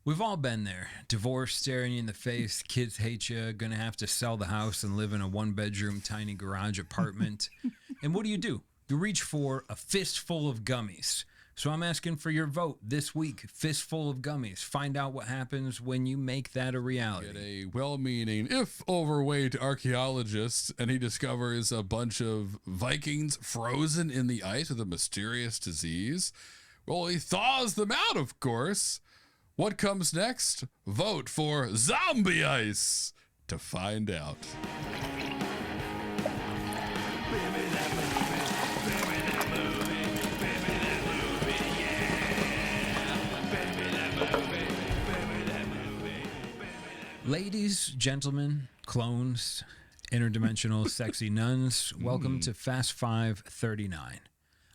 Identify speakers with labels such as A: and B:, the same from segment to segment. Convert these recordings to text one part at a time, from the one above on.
A: We've all been there. Divorce staring you in the face, kids hate you, gonna have to sell the house and live in a one-bedroom tiny garage apartment. And what do? You reach for a fistful of gummies. So I'm asking for your vote this week. Fistful of gummies. Find out what happens when you make that a reality.
B: Get a well-meaning, if overweight, archaeologist, and he discovers a bunch of Vikings frozen in the ice with a mysterious disease. Well, he thaws them out, of course. What comes next? Vote for zombie ice to find out.
A: Ladies, gentlemen, clones, interdimensional sexy nuns, welcome to Fast 539.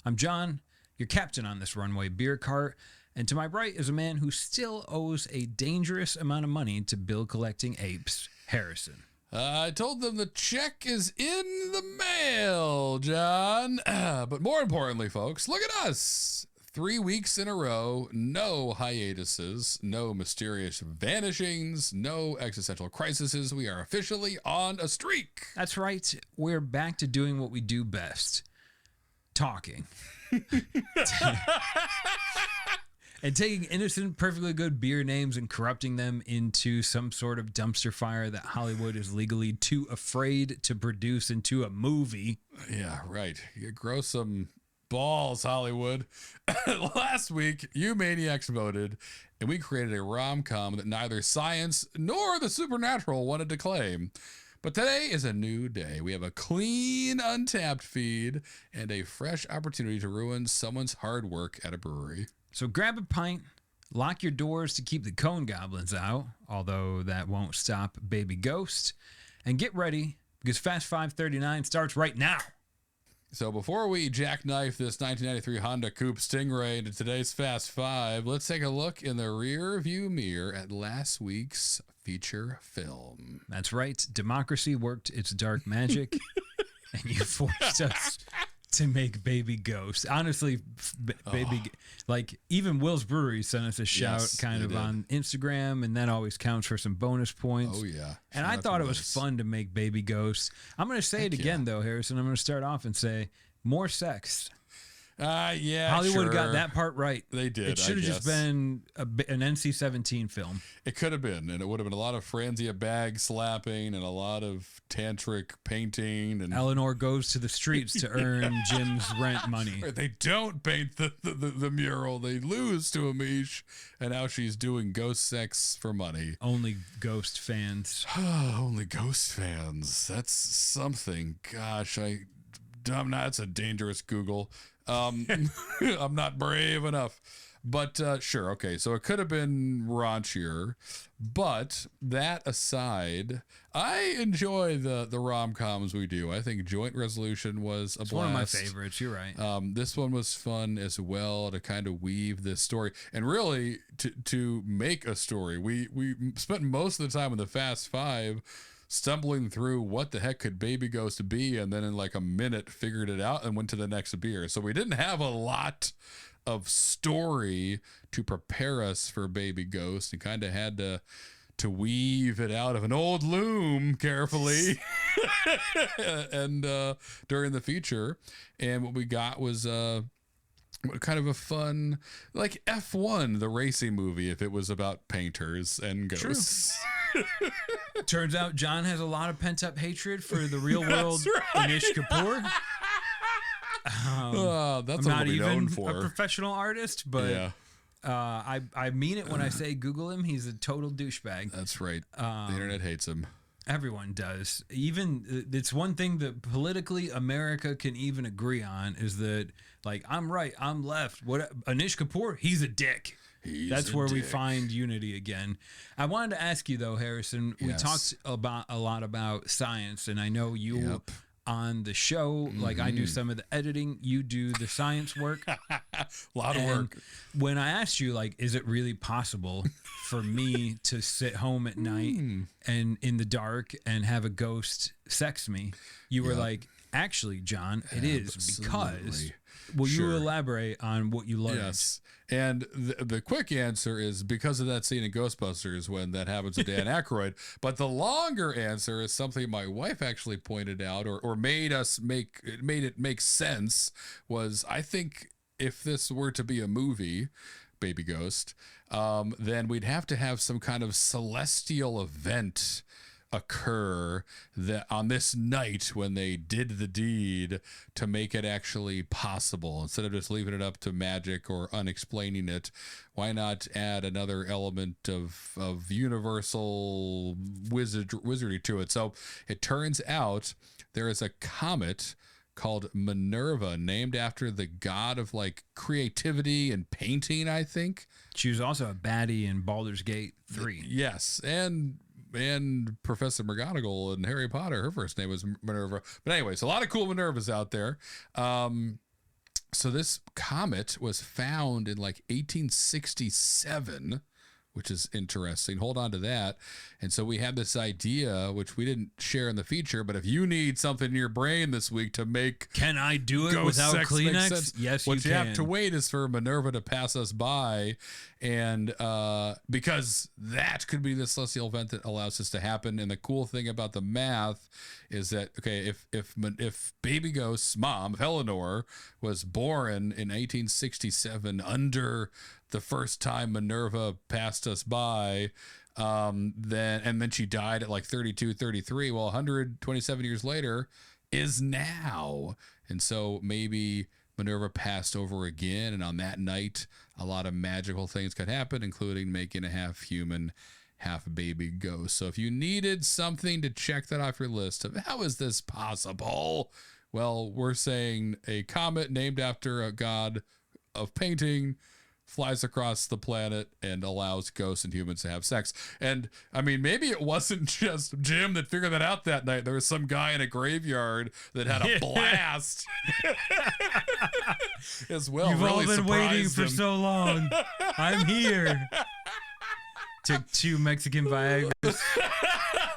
A: I'm John, your captain on this runway beer cart, and to my right is a man who still owes a dangerous amount of money to bill collecting apes, Harrison.
B: I told them the check is in the mail, John. But more importantly, folks, look at us. 3 weeks in a row, no hiatuses, no mysterious vanishings, no existential crises. We are officially on a streak.
A: That's right. We're back to doing what we do best. Talking. And taking innocent, perfectly good beer names and corrupting them into some sort of dumpster fire that Hollywood is legally too afraid to produce into a movie.
B: Yeah, right. You grow some balls, Hollywood. Last week, you maniacs voted, and we created a rom-com that neither science nor the supernatural wanted to claim. But today is a new day. We have a clean Untappd feed and a fresh opportunity to ruin someone's hard work at a brewery.
A: So grab a pint, lock your doors to keep the cone goblins out, although that won't stop Baby Ghost, and get ready because Fast 539 starts right now.
B: So before we jackknife this 1993 Honda Coupe Stingray into today's Fast Five, let's take a look in the rear view mirror at last week's feature film.
A: That's right. Democracy worked its dark magic, and you forced us to make Baby Ghost. Honestly, like even Will's Brewery sent us a shout on Instagram, and that always counts for some bonus points.
B: Oh, yeah.
A: And I thought it was fun to make Baby Ghost. I'm going to say it again, though, Harrison. I'm going to start off and say more sex.
B: Yeah,
A: Hollywood got that part right.
B: They did.
A: It should have just been an NC-17 film.
B: It could have been, and it would have been a lot of Franzia bag slapping and a lot of tantric painting. And
A: Eleanor goes to the streets to earn Jim's rent money.
B: They don't paint the mural. They lose to Amish, and now she's doing ghost sex for money.
A: Only Ghost fans.
B: Only Ghost fans. That's something. Gosh, that's a dangerous Google. I'm not brave enough, but sure. Okay. So it could have been raunchier, but that aside, I enjoy the rom-coms we do. I think Joint Resolution was a blast.
A: One of my favorites. You're right.
B: This one was fun as well to kind of weave this story and really to make a story. We spent most of the time in the Fast Five stumbling through what the heck could Baby Ghost be, and then in like a minute figured it out and went to the next beer. So we didn't have a lot of story to prepare us for Baby Ghost, and kind of had to weave it out of an old loom carefully and during the feature. And what we got was kind of a fun, like F1, the racing movie, if it was about painters and ghosts.
A: Turns out John has a lot of pent-up hatred for the real world Anish Kapoor.
B: That's
A: I'm
B: what
A: not
B: we're
A: even
B: known for.
A: a professional artist, but
B: Yeah.
A: I mean it when I say Google him. He's a total douchebag.
B: That's right. The internet hates him.
A: Everyone does. Even it's one thing that politically America can even agree on is that, like, I'm right, I'm left. What Anish Kapoor? He's a dick. That's where we find unity again. I wanted to ask you though, Harrison. We talked a lot about science, and I know you on the show, like I do some of the editing, you do the science work.
B: A lot of work.
A: When I asked you, like, is it really possible for me to sit home at night and in the dark and have a ghost sex me? You were like, Actually, John, it is because.
B: Absolutely.
A: Will
B: Sure.
A: you elaborate on what you learned?
B: Yes. And the quick answer is because of that scene in Ghostbusters when that happens to Dan Aykroyd. But the longer answer is something my wife actually pointed out or made it make sense was I think if this were to be a movie, Baby Ghost, then we'd have to have some kind of celestial event occur that on this night when they did the deed to make it actually possible instead of just leaving it up to magic or unexplaining it. Why not add another element of universal wizardry to it? So it turns out there is a comet called Minerva, named after the god of like creativity and painting, I think.
A: She was also a baddie in Baldur's Gate 3.
B: Yes, and Professor McGonagall in Harry Potter, her first name was Minerva. But anyways, a lot of cool Minervas out there. So this comet was found in like 1867, which is interesting. Hold on to that. And so we had this idea, which we didn't share in the feature, but if you need something in your brain this week to make
A: Can I do it without Kleenex? Yes,
B: what
A: you
B: you
A: can.
B: have to wait is for Minerva to pass us by, and because that could be the celestial event that allows this to happen. And the cool thing about the math is that if Baby Ghost's mom, Eleanor, was born in 1867 under the first time Minerva passed us by, then she died at like 32, 33. Well, 127 years later is now. And so maybe Minerva passed over again. And on that night, a lot of magical things could happen, including making a half human, half baby ghost. So if you needed something to check that off your list of how is this possible? Well, we're saying a comet named after a god of painting flies across the planet and allows ghosts and humans to have sex. And I mean, maybe it wasn't just Jim that figured that out that night. There was some guy in a graveyard that had a blast as well.
A: You've all
B: Really
A: been waiting
B: surprised
A: for
B: him.
A: so long. I'm here. Took 2 Mexican Viagra.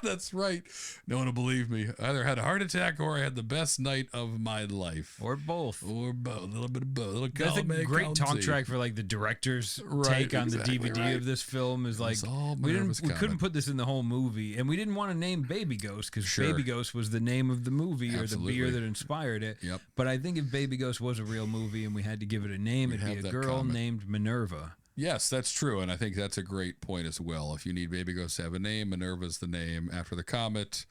B: That's right. No one will believe me. I either had a heart attack or I had the best night of my life.
A: Or both.
B: Or both. A little bit of both. A little
A: That's a
B: column A,
A: great
B: column
A: talk
B: C.
A: track for like the director's
B: Right,
A: take on
B: exactly
A: the DVD
B: right.
A: of this film is like
B: It's all
A: we
B: Minerva's
A: couldn't
B: Comet.
A: put this in the whole movie, and we didn't want to name Baby Ghost because
B: Sure.
A: Baby Ghost was the name of the movie or the beer
B: Absolutely.
A: that inspired it.
B: Yep.
A: But I think if Baby Ghost was a real movie and we had to give it a name,
B: We'd
A: it'd be
B: have
A: a
B: that
A: girl
B: comet.
A: named Minerva.
B: Yes, that's true. And I think that's a great point as well. If you need Baby Ghost to have a name, Minerva's the name after the comet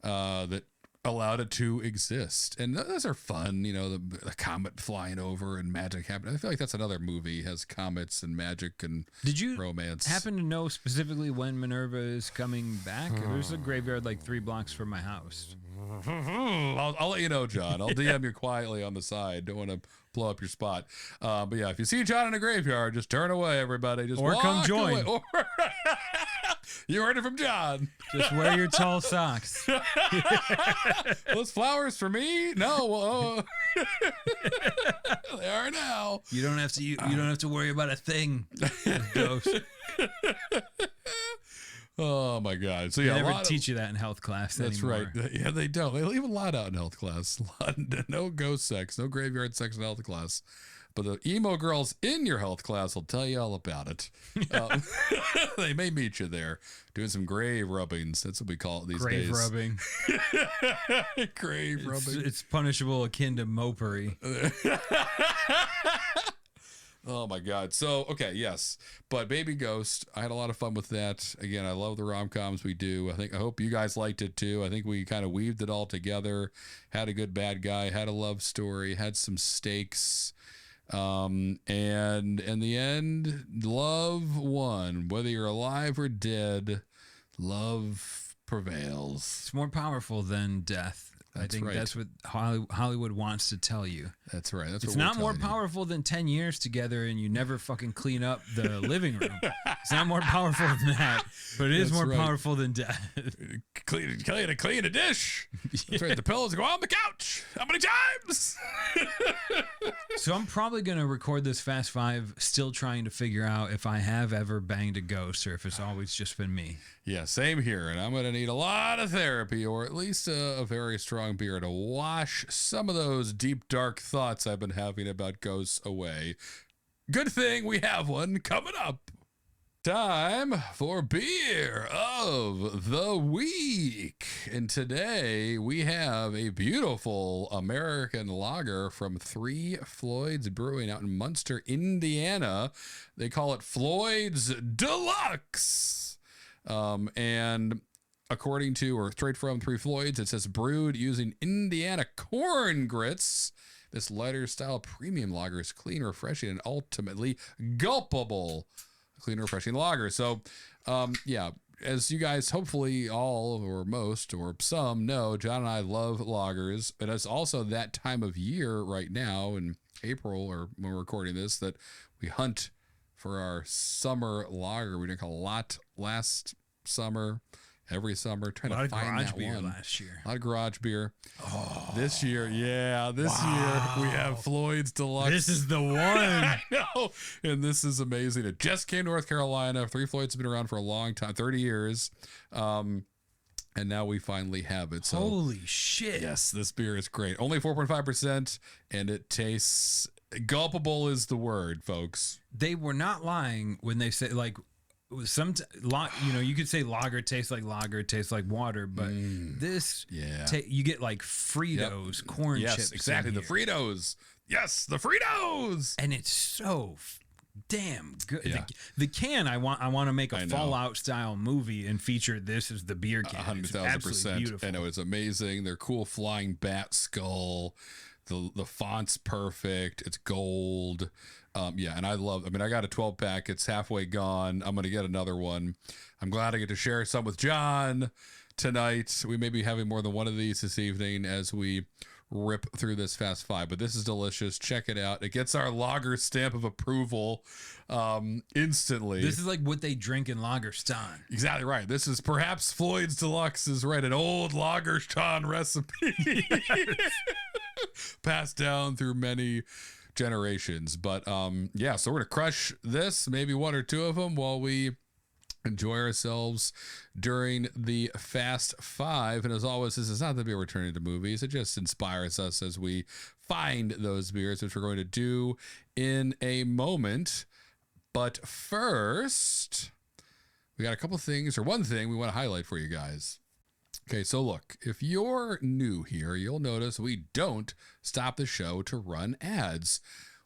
B: that allowed it to exist. And those are fun, you know, the comet flying over and magic happening. I feel like that's another movie, has comets and magic and
A: Did you
B: romance.
A: happen to know specifically when Minerva is coming back? There's a graveyard like 3 blocks from my house.
B: I'll let you know, John. I'll DM you quietly on the side. Don't want to blow up your spot. But yeah, if you see John in a graveyard, just turn away, everybody. Just
A: Or come
B: walk
A: join.
B: away. Or you heard it from John.
A: Just wear your tall socks.
B: Those flowers for me? No. They are now.
A: You don't have to. You don't have to worry about a thing. Ghost.
B: Oh my God! So
A: They
B: yeah,
A: never teach you that in health class
B: That's
A: anymore.
B: right. Yeah, they don't. They leave a lot out in health class. No ghost sex, no graveyard sex in health class. But the emo girls in your health class will tell you all about it. They may meet you there doing some grave rubbings. That's what we call it these
A: Grave
B: days.
A: rubbing.
B: Grave rubbing.
A: It's punishable akin to mopery.
B: Oh my God. So, okay, yes. But Baby Ghost, I had a lot of fun with that. Again, I love the rom-coms we do. I hope you guys liked it too. I think we kind of weaved it all together. Had a good bad guy, had a love story, had some stakes. And in the end, love won. Whether you're alive or dead, love prevails.
A: It's more powerful than death. I
B: That's
A: think
B: right.
A: that's what Hollywood wants to tell you.
B: That's right. That's
A: It's
B: what we're
A: not more
B: telling you.
A: powerful than 10 years together and you never fucking clean up the living room. It's not more powerful than that, but it is
B: That's
A: more
B: right.
A: powerful than death.
B: Clean a dish. That's right. The pillows go on the couch. How many times?
A: So I'm probably going to record this Fast Five still trying to figure out if I have ever banged a ghost or if it's always just been me.
B: Yeah, same here. And I'm going to need a lot of therapy or at least a very strong strong beer to wash some of those deep, dark thoughts I've been having about ghosts away. Good thing we have one coming up. Time for beer of the week. And today we have a beautiful American lager from 3 Floyds Brewing out in Munster, Indiana. They call it Floyds Deluxe. And according to, or straight from 3 Floyds, it says brewed using Indiana corn grits. This lighter style premium lager is clean, refreshing, and ultimately gulp-able. Clean, refreshing lager. So, yeah, as you guys hopefully all or most or some know, John and I love lagers. But it's also that time of year right now in April, or when we're recording this, that we hunt for our summer lager. We drank a lot last summer. Every summer, trying to find that one.
A: Last year.
B: A lot of garage beer.
A: Oh,
B: this year, year we have Floyds Deluxe.
A: This is the one.
B: I know, and this is amazing. It just came to North Carolina. 3 Floyds have been around for a long time, 30 years, and now we finally have it. So,
A: holy shit!
B: Yes, this beer is great. Only 4.5%, and it tastes gulpable is the word, folks.
A: They were not lying when they said like. You could say lager tastes like water, but this, you get like Fritos, corn chips.
B: Yes, exactly. The Fritos. Yes, the Fritos.
A: And it's so damn good.
B: Yeah.
A: The can, I want to make a Fallout style movie and feature this as the beer can.
B: 100,000%.
A: Beautiful.
B: I know, it's amazing. They're cool flying bat skull. The font's perfect. It's gold. And I got a 12 pack. It's halfway gone. I'm going to get another one. I'm glad I get to share some with John tonight. We may be having more than one of these this evening as we rip through this Fast 5, but this is delicious. Check it out. It gets our lager stamp of approval instantly.
A: This is like what they drink in Lagerstan.
B: Exactly right. This is perhaps Floyd's Deluxe is right. An old Lagerstan recipe passed down through many generations. But so we're gonna crush this, maybe one or two of them, while we enjoy ourselves during the Fast 5. And as always, this is not the beer we're turning to movies. It just inspires us as we find those beers, which we're going to do in a moment. But first, we got a couple things, or one thing we want to highlight for you guys. Okay, so look, if you're new here, you'll notice we don't stop the show to run ads.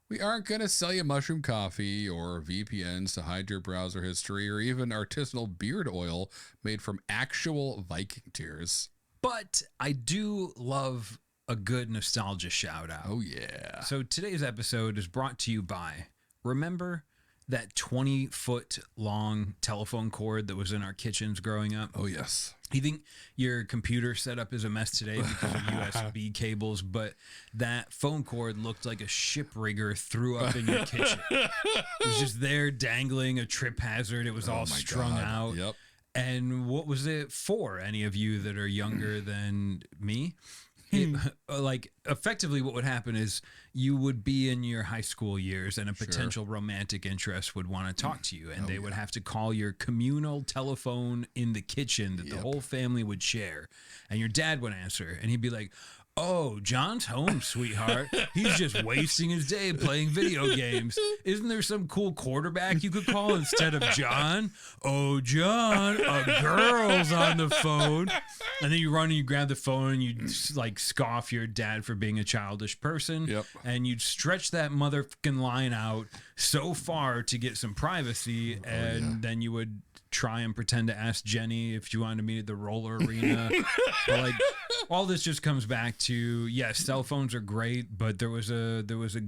B: We aren't going to sell you mushroom coffee or VPNs to hide your browser history or even artisanal beard oil made from actual Viking tears. But
A: I do love a good nostalgia shout out.
B: Oh, yeah.
A: So today's episode is brought to you by, remember that 20-foot long telephone cord that was in our kitchens growing up?
B: Oh, yes.
A: You think your computer setup is a mess today because of USB cables, but that phone cord looked like a ship rigger threw up in your kitchen. It was just there dangling, a trip hazard. It was all strung out.
B: Yep.
A: And what was it for? Any of you that are younger than me? Like, effectively what would happen is you would be in your high school years and a potential romantic interest would want to talk to you, and they would have to call your communal telephone in the kitchen that the whole family would share, and your dad would answer and he'd be like, "Oh, John's home, sweetheart. He's just wasting his day playing video games. Isn't there some cool quarterback you could call instead of John? Oh, John, a girl's on the phone." And then you run and you grab the phone and you like scoff your dad for being a childish person.
B: Yep.
A: And you'd stretch that motherfucking line out so far to get some privacy. Then you would try and pretend to ask Jenny if you wanted to meet at the roller arena. But like, all this just comes back to, yes, cell phones are great, but there was a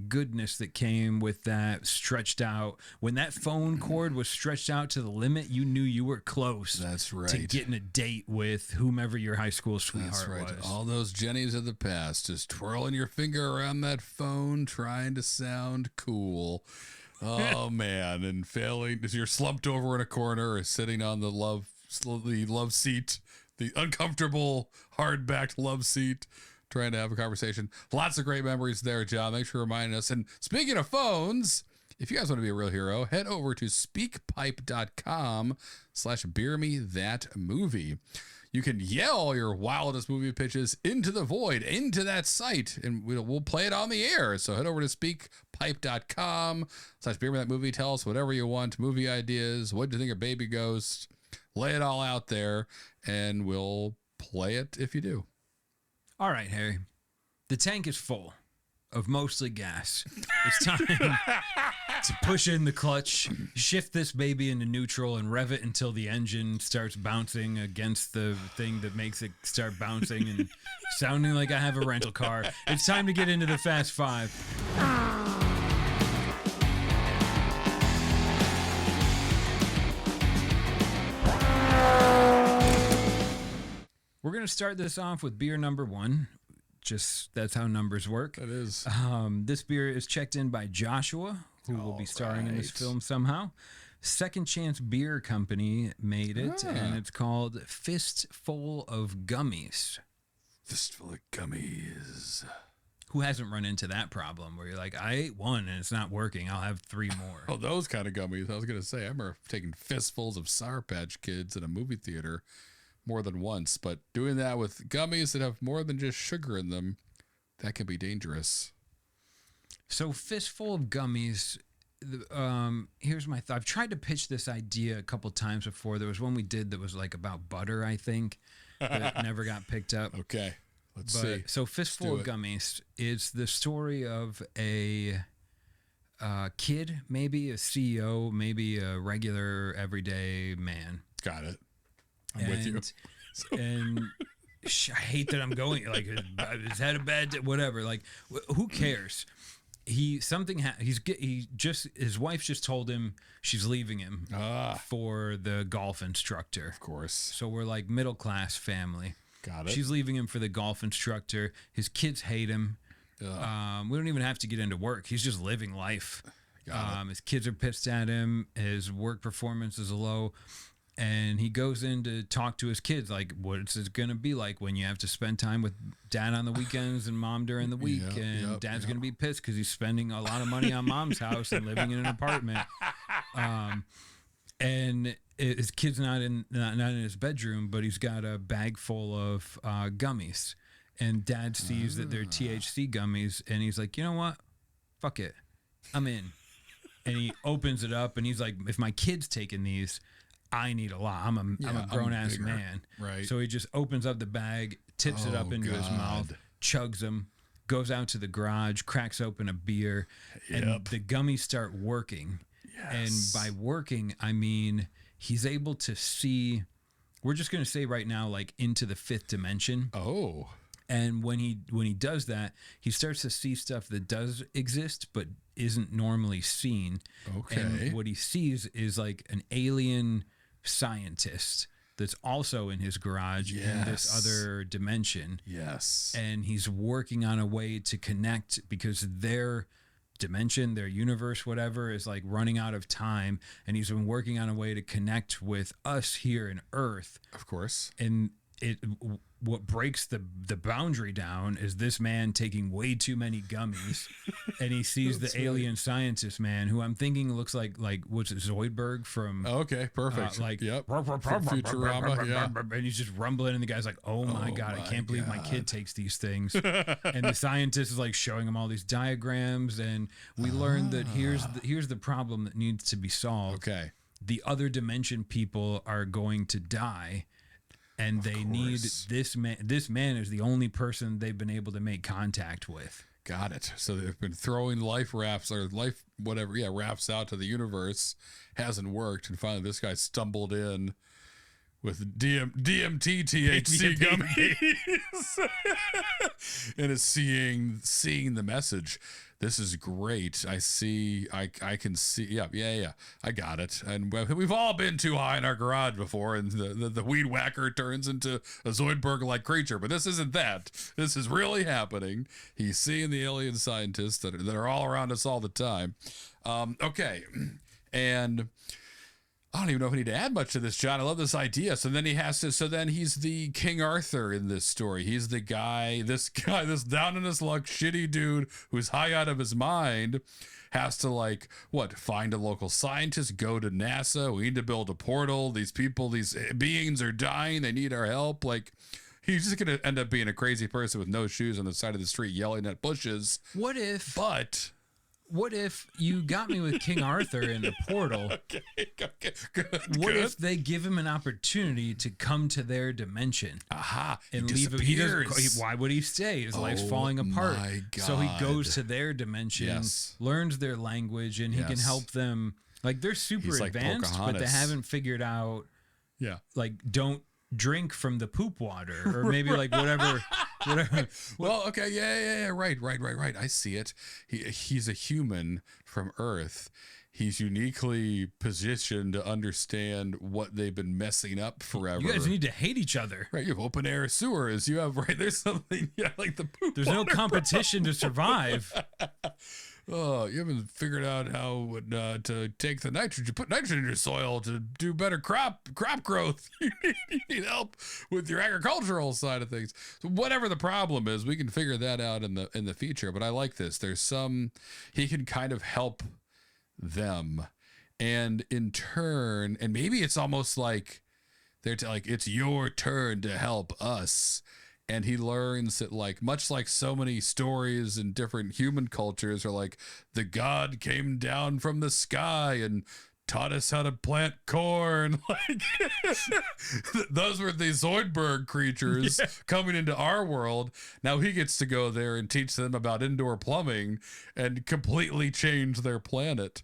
A: goodness that came with that stretched out. When that phone cord was stretched out to the limit, you knew you were close.
B: That's right.
A: To getting a date with whomever your high school sweetheart was.
B: All those Jennies of the past, just twirling your finger around that phone, trying to sound cool. Oh man, and failing as you're slumped over in a corner or sitting on the love seat, the uncomfortable hard-backed love seat, trying to have a conversation. Lots of great memories there, John. Thanks for reminding us. And speaking of phones, If you guys want to be a real hero, head over to speakpipe.com/beermethatmovie. You can yell your wildest movie pitches into the void, into that site, and we'll play it on the air. So head over to speakpipe.com/beermethatmovie. Tell us whatever you want, movie ideas. What do you think of Baby Ghost? Lay it all out there, and we'll play it if you do.
A: All right, Harry. The tank is full of mostly gas. It's time to push in the clutch, shift this baby into neutral, and rev it until the engine starts bouncing against the thing that makes it start bouncing and sounding like I have a rental car. It's time to get into the Fast Five. We're going to start this off with beer number 1. Just that's how numbers work.
B: It is.
A: This beer is checked in by Joshua, who will be starring in this film somehow. Second Chance Beer Company made it, and it's called Fistful of Gummies.
B: Fistful of Gummies.
A: Who hasn't run into that problem where you're like, I ate one and it's not working. I'll have 3 more.
B: Oh, those kind of gummies. I was going to say, I remember taking fistfuls of Sour Patch Kids in a movie theater more than once, but doing that with gummies that have more than just sugar in them, that can be dangerous.
A: So Fistful of Gummies, here's my thought. I've tried to pitch this idea a couple times before. There was one we did that was like about butter, I think, but it never got picked up.
B: Okay, let's see.
A: So Fistful of Gummies is the story of a kid, maybe a CEO, maybe a regular everyday man.
B: Got it. I'm with you.
A: And I hate that I'm going like he's had a bad day, whatever. Like, who cares? His wife just told him she's leaving him for the golf instructor.
B: Of course.
A: So we're like middle class family.
B: Got it.
A: She's leaving him for the golf instructor. His kids hate him. We don't even have to get into work. He's just living life. His kids are pissed at him. His work performance is low. And he goes in to talk to his kids, like, what's it going to be like when you have to spend time with dad on the weekends and mom during the week? Dad's going to be pissed because he's spending a lot of money on mom's house and living in an apartment. And his kid's not in his bedroom, but he's got a bag full of gummies. And dad sees that they're THC gummies, and he's like, you know what? Fuck it. I'm in. And he opens it up, and he's like, if my kid's taking these, I need a lot. I'm a grown-ass man.
B: Right.
A: So he just opens up the bag, tips it up into his mouth, chugs them, goes out to the garage, cracks open a beer, and the gummies start working. Yes. And by working, I mean he's able to see, we're just going to say right now, like into the 5th dimension.
B: Oh.
A: And when he does that, he starts to see stuff that does exist but isn't normally seen.
B: Okay.
A: And what he sees is like an alien scientist that's also in his garage in this other dimension.
B: Yes.
A: And he's working on a way to connect because their dimension, their universe, whatever, is like running out of time. And he's been working on a way to connect with us here in Earth.
B: Of course.
A: And what breaks the boundary down is this man taking way too many gummies, and he sees the alien scientist man, who I'm thinking looks like what's it, Zoidberg from?
B: Okay, perfect. From Futurama.
A: And he's just rumbling, and the guy's like, "Oh my god, I can't believe my kid takes these things." And the scientist is like showing him all these diagrams, and we learn that here's the problem that needs to be solved.
B: Okay,
A: the other dimension people are going to die. And they need this man. This man is the only person they've been able to make contact with.
B: Got it. So they've been throwing life rafts rafts out to the universe. Hasn't worked. And finally this guy stumbled in with DMT THC gummies and is seeing the message. This is great. I see. I can see. Yeah. I got it. And we've all been too high in our garage before, and the weed whacker turns into a Zoidberg-like creature. But this isn't that. This is really happening. He's seeing the alien scientists that are all around us all the time. Okay, and I don't even know if I need to add much to this, John. I love this idea. So then he's the King Arthur in this story. He's this guy, this down in his luck, shitty dude who's high out of his mind, has to find a local scientist, go to NASA. We need to build a portal. These beings are dying. They need our help. He's just going to end up being a crazy person with no shoes on the side of the street yelling at bushes.
A: What if you got me with King Arthur in the portal?
B: Okay, good.
A: What if they give him an opportunity to come to their dimension?
B: Aha!
A: And leave him. Why would he stay? His life's falling apart.
B: My God.
A: So he goes to their dimension, learns their language, and he can help them. They're super advanced, but they haven't figured out.
B: Yeah.
A: Don't drink from the poop water, or maybe whatever.
B: Well, okay, yeah, right. I see it. He's a human from Earth. He's uniquely positioned to understand what they've been messing up forever.
A: You guys need to hate each other,
B: right? You have open air sewers. You have there's something like the poop.
A: There's no competition to survive.
B: Oh, you haven't figured out how to take the nitrogen, put nitrogen in your soil to do better crop growth. You need help with your agricultural side of things. So whatever the problem is, we can figure that out in the future. But I like this. He can kind of help them, and in turn, and maybe it's almost like they're it's your turn to help us. And he learns that, much like so many stories in different human cultures are the god came down from the sky and taught us how to plant corn. Those were the Zoidberg creatures coming into our world. Now he gets to go there and teach them about indoor plumbing and completely change their planet.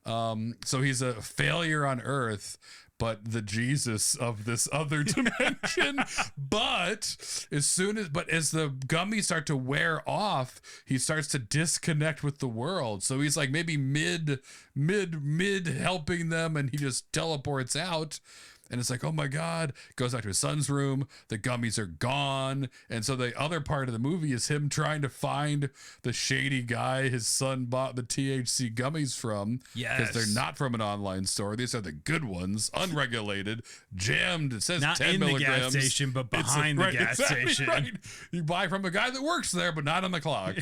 B: So he's a failure on Earth, but the Jesus of this other dimension. But as the gummies start to wear off, he starts to disconnect with the world. So he's maybe mid helping them, and he just teleports out. And it's oh my God, goes back to his son's room. The gummies are gone. And so the other part of the movie is him trying to find the shady guy his son bought the THC gummies from.
A: Yes.
B: Because they're not from an online store. These are the good ones, unregulated, jammed. It says
A: not
B: 10
A: in
B: milligrams.
A: the gas station, but behind the gas station.
B: Right. You buy from a guy that works there, but not on the clock.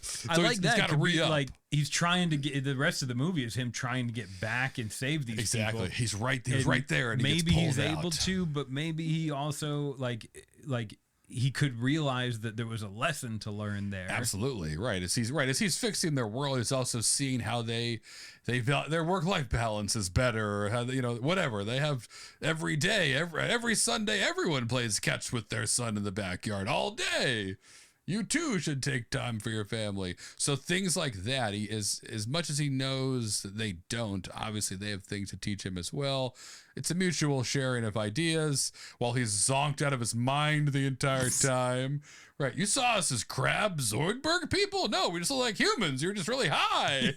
B: So
A: I like that.
B: He's got to re-up.
A: He's trying to get, the rest of the movie is him trying to get back and save these people.
B: He's right there, and
A: maybe he's
B: out.
A: able to, but maybe he also he could realize that there was a lesson to learn there.
B: Absolutely right. As he's fixing their world, he's also seeing how their work-life balance is better, or how whatever they have every day, every Sunday, everyone plays catch with their son in the backyard all day. You too should take time for your family. So things like that, he is, as much as he knows that they don't, obviously they have things to teach him as well. It's a mutual sharing of ideas while he's zonked out of his mind the entire time. Right. You saw us as crab Zoidberg people? No, we just look like humans. You're just really high.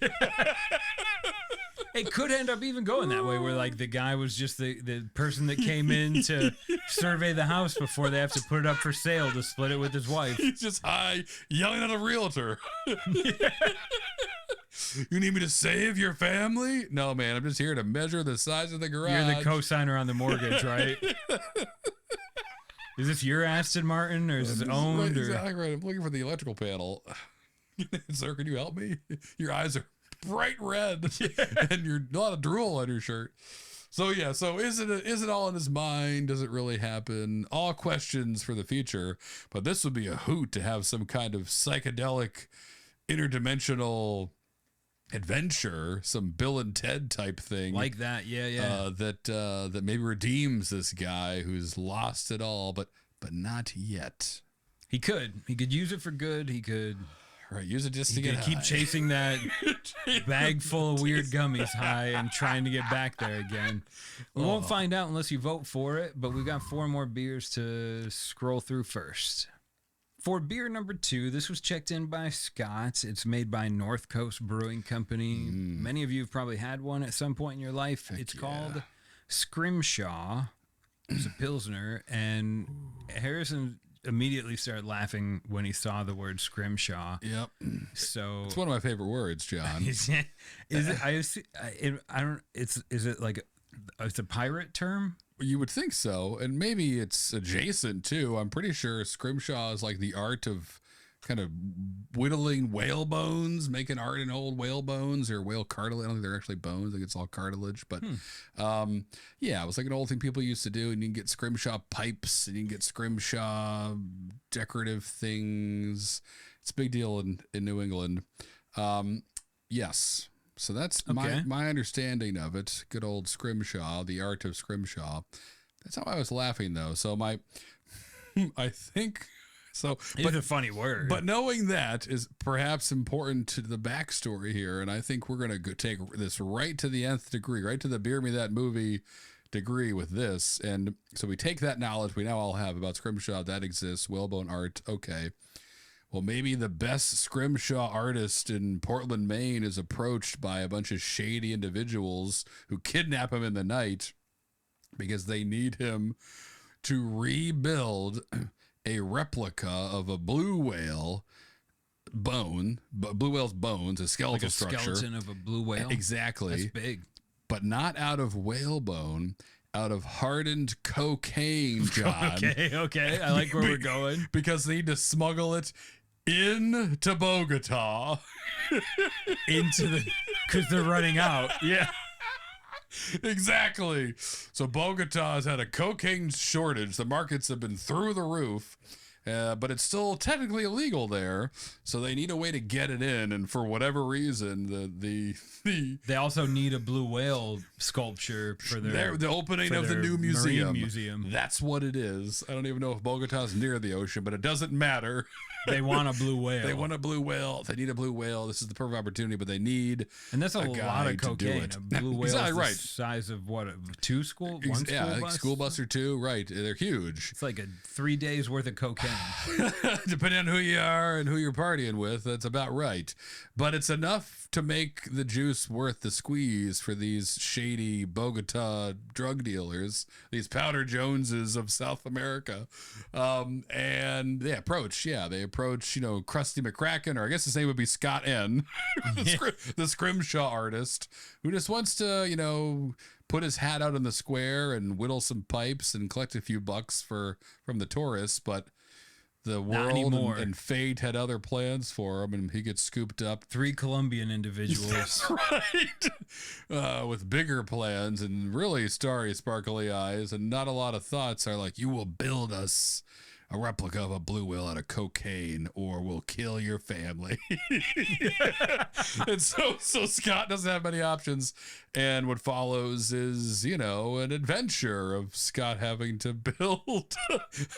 A: It could end up even going that way, where the guy was just the person that came in to survey the house before they have to put it up for sale to split it with his wife.
B: He's just high, yelling at a realtor. You need me to save your family? No, man, I'm just here to measure the size of the garage.
A: You're the co-signer on the mortgage, right? Is this your Aston Martin, or is it owned?
B: Right, exactly right. I'm looking for the electrical panel. Sir, can you help me? Your eyes are bright red, and you're a lot of drool on your shirt. So yeah, is it all in his mind? Does it really happen? All questions for the future. But this would be a hoot to have some kind of psychedelic, interdimensional adventure, some Bill and Ted type thing
A: like that.
B: That maybe redeems this guy who's lost it all, but not yet.
A: He could use it for good. He could
B: use it just to get
A: keep chasing that bag full of weird gummies high and trying to get back there again. We won't find out unless you vote for it, but we've got 4 more beers to scroll through first. For beer number 2, this was checked in by Scott. It's made by North Coast Brewing Company. Many of you have probably had one at some point in your life. It's called Scrimshaw. It's a Pilsner. And Harrison immediately started laughing when he saw the word Scrimshaw.
B: Yep.
A: So
B: It's one of my favorite words, John.
A: is it? I don't. Is it like it's a pirate term?
B: You would think so, and maybe it's adjacent too. I'm pretty sure Scrimshaw is like the art of kind of whittling whale bones, making art in old whale bones or whale cartilage. I don't think they're actually bones. I think it's all cartilage. But yeah, it was like an old thing people used to do. And you can get Scrimshaw pipes and you can get Scrimshaw decorative things. It's a big deal in New England. Yes. So that's my understanding of it. Good old Scrimshaw, the art of Scrimshaw. That's how I was laughing though. So I think... So,
A: it's a funny word.
B: But knowing that is perhaps important to the backstory here, and I think we're going to take this right to the nth degree, right to the beer me that movie degree with this. And so we take that knowledge we now all have about Scrimshaw that exists, whalebone art. Okay, well maybe the best Scrimshaw artist in Portland, Maine, is approached by a bunch of shady individuals who kidnap him in the night because they need him to rebuild a replica of a blue whale bone, blue whale's bones, a skeletal
A: like a
B: structure.
A: Skeleton of a blue whale.
B: Exactly.
A: That's big.
B: But not out of whalebone, out of hardened cocaine, John.
A: Okay. I like where we're going.
B: Because they need to smuggle it into Bogota.
A: Because they're running out. Yeah.
B: Exactly. So Bogota has had a cocaine shortage. The markets have been through the roof, but it's still technically illegal there. So they need a way to get it in. And for whatever reason,
A: they also need a blue whale sculpture for
B: the opening of the new museum. That's what it is. I don't even know if Bogota's near the ocean, but it doesn't matter.
A: They want a blue whale.
B: They want a blue whale. They need a blue whale. This is the perfect opportunity, but they need
A: and that's a lot of cocaine. A blue whale
B: exactly
A: is
B: right.
A: The size of what? One school
B: I think
A: bus?
B: School bus or two. Right. They're huge.
A: It's like 3 days worth of cocaine.
B: Depending on who you are and who you're partying with, that's about right. But it's enough to make the juice worth the squeeze for these shady Bogota drug dealers, these Powder Joneses of South America. And they approach, Krusty McCracken, or I guess his name would be Scott N, the Scrimshaw artist, who just wants to, put his hat out in the square and whittle some pipes and collect a few bucks from the tourists, but the world and fate had other plans for him, and he gets scooped up.
A: 3 Colombian individuals.
B: That's right. With bigger plans and really starry, sparkly eyes, and not a lot of thoughts. Are like, you will build us a replica of a blue whale out of cocaine, or we'll kill your family. And so Scott doesn't have many options. And what follows is, an adventure of Scott having to build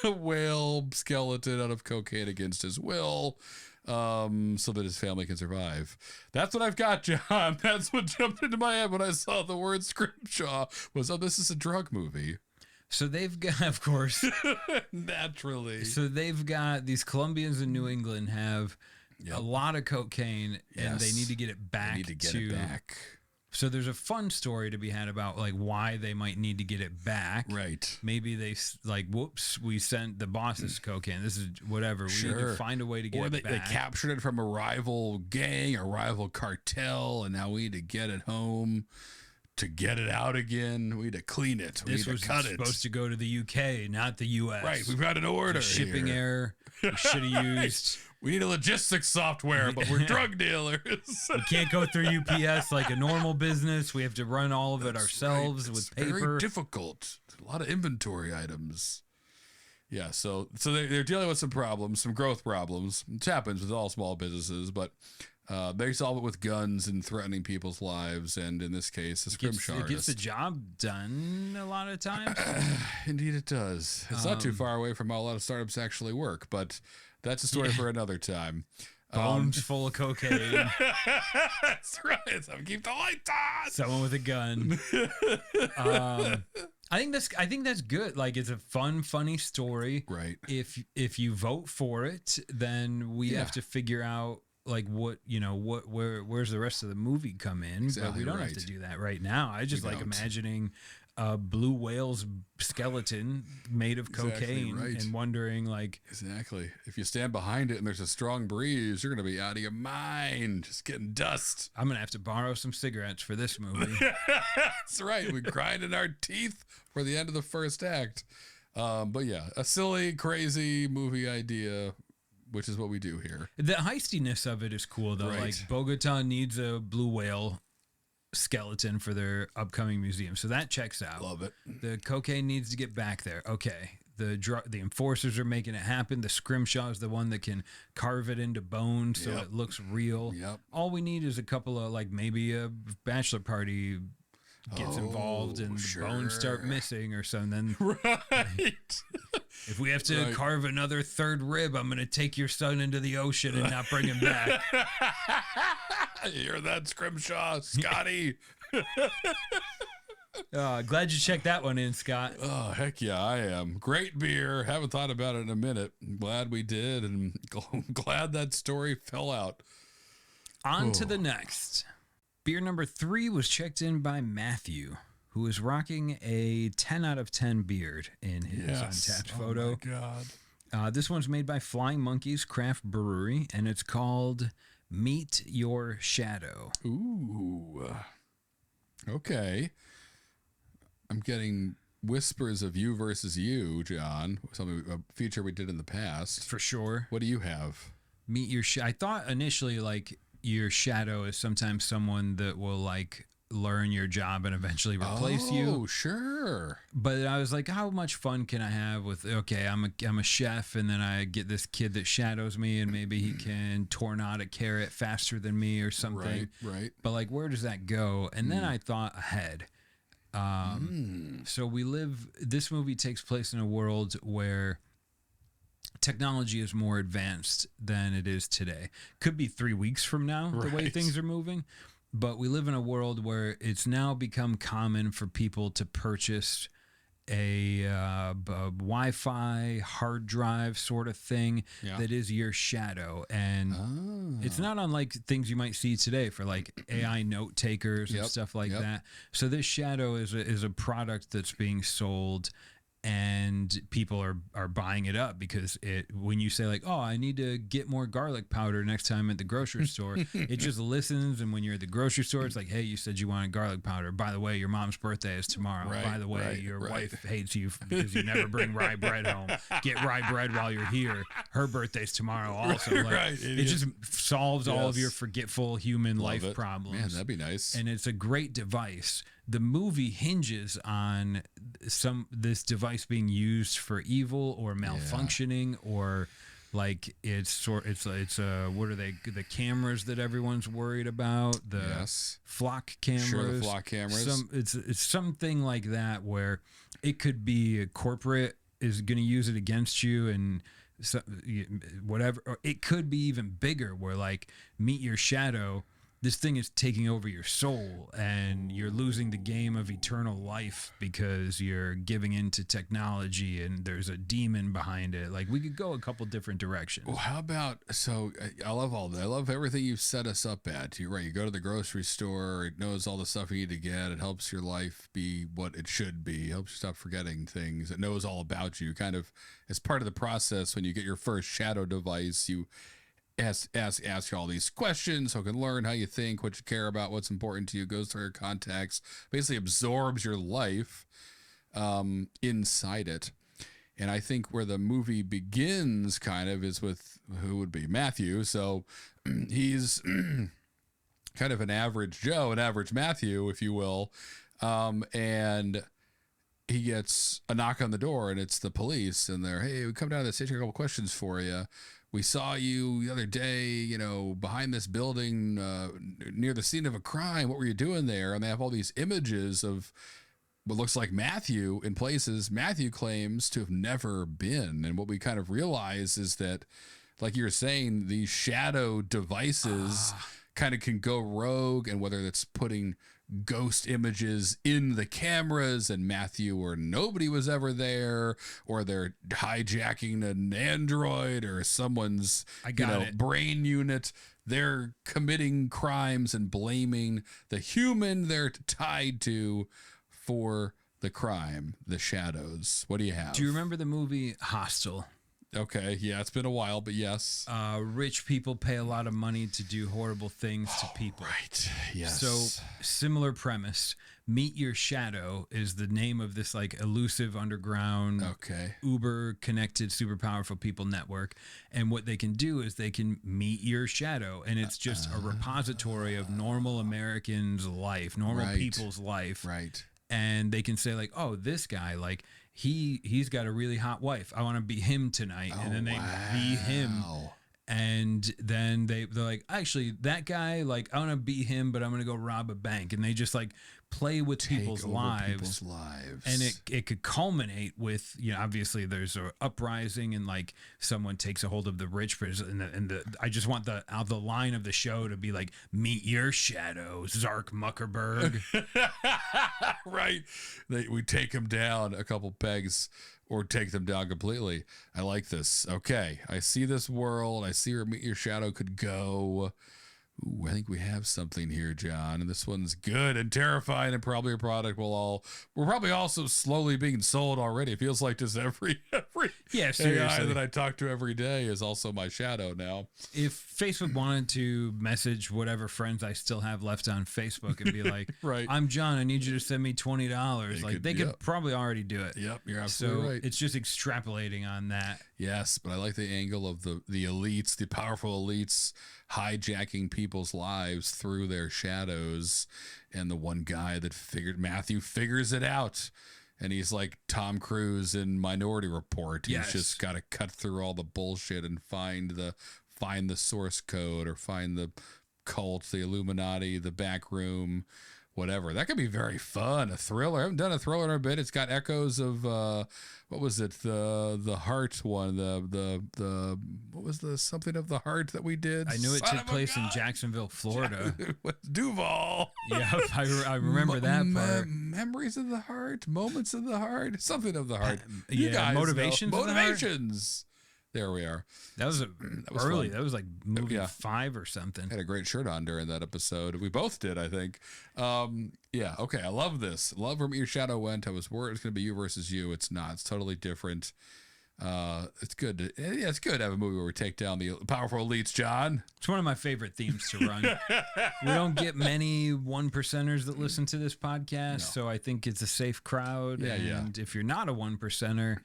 B: a whale skeleton out of cocaine against his will, so that his family can survive. That's what I've got, John. That's what jumped into my head when I saw the word Scrimshaw was, this is a drug movie.
A: So they've got, of course,
B: naturally.
A: So they've got these Colombians in New England have a lot of cocaine, and they need to get it back. It back. So there's a fun story to be had about like why they might need to get it back.
B: Right.
A: Maybe they whoops, we sent the boss's cocaine. This is whatever. We need to find a way to get it back.
B: They captured it from a rival gang, a rival cartel, and now we need to get it home. To get it out again, we need to clean it. We need to cut it.
A: Supposed to go to the UK, not the US.
B: Right, we've got an order.
A: Shipping error we should have used.
B: We need a logistics software, but we're drug dealers.
A: We can't go through UPS like a normal business. We have to run all of it ourselves with paper.
B: Very difficult. A lot of inventory items. Yeah, so they're dealing with some problems, some growth problems. It happens with all small businesses, but they solve it with guns and threatening people's lives, and in this case, a Scrimshaw artist.
A: It gets the job done a lot of times.
B: Indeed it does. It's not too far away from how a lot of startups actually work, but that's a story for another time.
A: Bones full of cocaine.
B: That's right. So keep the lights on.
A: Someone with a gun. I think that's good. Like, it's a funny story.
B: Right.
A: If you vote for it, then we have to figure out like what, where's the rest of the movie come in?
B: Exactly
A: but we don't have to do that right now. I just like imagining a blue whale's skeleton made of cocaine and wondering like,
B: exactly, if you stand behind it and there's a strong breeze, you're going to be out of your mind, just getting dust.
A: I'm going to have to borrow some cigarettes for this movie.
B: That's right. We grinded our teeth for the end of the first act. But yeah, a silly, crazy movie idea, which is what we do here.
A: The heistiness of it is cool, though.
B: Right.
A: Like, Bogota needs a blue whale skeleton for their upcoming museum, so that checks out.
B: Love it.
A: The cocaine needs to get back there. Okay. The enforcers are making it happen. The Scrimshaw is the one that can carve it into bone so it looks real.
B: Yep.
A: All we need is a couple of, like, maybe a bachelor party gets involved and the bones start missing or something.
B: Right.
A: If we have to carve another third rib, I'm going to take your son into the ocean and not bring him back.
B: You hear that, Scrimshaw? Scotty?
A: Glad you checked that one in, Scott.
B: Oh, heck yeah, I am. Great beer. Haven't thought about it in a minute. Glad we did, and glad that story fell out.
A: On to the next. Beer number 3 was checked in by Matthew, who is rocking a 10 out of 10 beard in his Untappd photo.
B: Oh, my God.
A: This one's made by Flying Monkeys Craft Brewery, and it's called Meet Your Shadow.
B: Ooh. Okay. I'm getting whispers of you versus you, John. A feature we did in the past.
A: For sure.
B: What do you have?
A: Meet your shadow. I thought initially, like, your shadow is sometimes someone that will, like, learn your job and eventually replace you.
B: Oh, sure.
A: But I was like, how much fun can I have with, okay, I'm a chef, and then I get this kid that shadows me, and maybe he can tornado a carrot faster than me or something.
B: Right.
A: But, like, where does that go? And then I thought ahead. So this movie takes place in a world where technology is more advanced than it is today. Could be 3 weeks from now, the way things are moving. But we live in a world where it's now become common for people to purchase a Wi-Fi hard drive sort of thing that is your shadow. And it's not unlike things you might see today for like AI note takers and stuff like that. So this shadow is a product that's being sold, and people are buying it up because when you say like, oh, I need to get more garlic powder next time at the grocery store, it just listens. And when you're at the grocery store, it's like, hey, you said you wanted garlic powder. By the way, your mom's birthday is tomorrow. By the way, your wife hates you because you never bring rye bread home. Get rye bread while you're here. Her birthday's tomorrow also. It just solves all of your forgetful human life problems.
B: Man, that'd be nice.
A: And it's a great device. The movie hinges on this device being used for evil or malfunctioning, or like it's what are they? The cameras that everyone's worried about, the flock cameras.
B: Sure, the flock cameras.
A: It's something like that where it could be a corporate is going to use it against you and whatever. Or it could be even bigger where like Meet Your Shadow. This thing is taking over your soul, and you're losing the game of eternal life because you're giving into technology, and there's a demon behind it. Like, we could go a couple different directions.
B: Well, how about, so I love all that. I love everything you've set us up at. You're right. You go to the grocery store, it knows all the stuff you need to get. It helps your life be what it should be. It helps you stop forgetting things. It knows all about you. Kind of as part of the process, when you get your first shadow device, you ask you all these questions so it can learn how you think, what you care about, what's important to you, goes through your contacts, basically absorbs your life inside it. And I think where the movie begins kind of is with who would be Matthew. So he's kind of an average Joe, an average Matthew, if you will. And he gets a knock on the door, and it's the police, and they're, hey, we come down to the station, a couple questions for you. We saw you the other day, behind this building near the scene of a crime. What were you doing there? And they have all these images of what looks like Matthew in places Matthew claims to have never been. And what we kind of realize is that, like you were saying, these shadow devices kind of can go rogue, and whether it's putting ghost images in the cameras, and Matthew or nobody was ever there, or they're hijacking an android or someone's brain unit. They're committing crimes and blaming the human they're tied to for the crime, the shadows. What do you have?
A: Do you remember the movie Hostel?
B: Okay, yeah, it's been a while, but yes.
A: Rich people pay a lot of money to do horrible things to people.
B: Right, yes.
A: So, similar premise. Meet Your Shadow is the name of this like elusive underground, uber connected, super powerful people network. And what they can do is they can meet your shadow. And it's just a repository of normal Americans' life, normal people's life.
B: Right.
A: And they can say like, oh, this guy, like, he's got a really hot wife. I want to be him tonight. And then they be him. And then they're like, actually, that guy, like, I want to be him, but I'm going to go rob a bank. And they just like play with people's lives. And it could culminate with, obviously there's an uprising and like someone takes a hold of the rich person. And I just want the line of the show to be like, meet your shadow, Zark Muckerberg.
B: Right. We take him down a couple pegs or take them down completely. I like this. Okay. I see this world. I see where Meet Your Shadow could go. Ooh, I think we have something here, John. And this one's good and terrifying, and probably a product we're probably also slowly being sold already. It feels like just every AI that I talk to every day is also my shadow now.
A: If Facebook wanted to message whatever friends I still have left on Facebook and be like, I'm John, I need you to send me $20. They could probably already do it.
B: Yep, you're absolutely right.
A: It's just extrapolating on that.
B: Yes, but I like the angle of the elites, the powerful elites, hijacking people's lives through their shadows, and the one guy that Matthew figures it out, and he's like Tom Cruise in Minority Report. He's just got to cut through all the bullshit and find the source code, or find the cult, the Illuminati, the back room, whatever. That could be very fun. A thriller. I haven't done a thriller in a bit. It's got echoes of what was it? The Heart one. The what was the something of the Heart that we did?
A: I knew it took place in Jacksonville, Florida.
B: Duval.
A: Yeah, I remember that part.
B: Memories of the Heart, Moments of the Heart, something of the Heart.
A: You guys Motivations.
B: Motivations. There we are.
A: That was early. Fun. That was like movie 5 or something.
B: I had a great shirt on during that episode. We both did, I think. Yeah. Okay. I love this. Love where Your Shadow went. I was worried it's going to be you versus you. It's not. It's totally different. It's good. It's good to have a movie where we take down the powerful elites, John.
A: It's one of my favorite themes to run. We don't get many 1%ers that listen to this podcast, so I think it's a safe crowd. And if you're not a 1%er,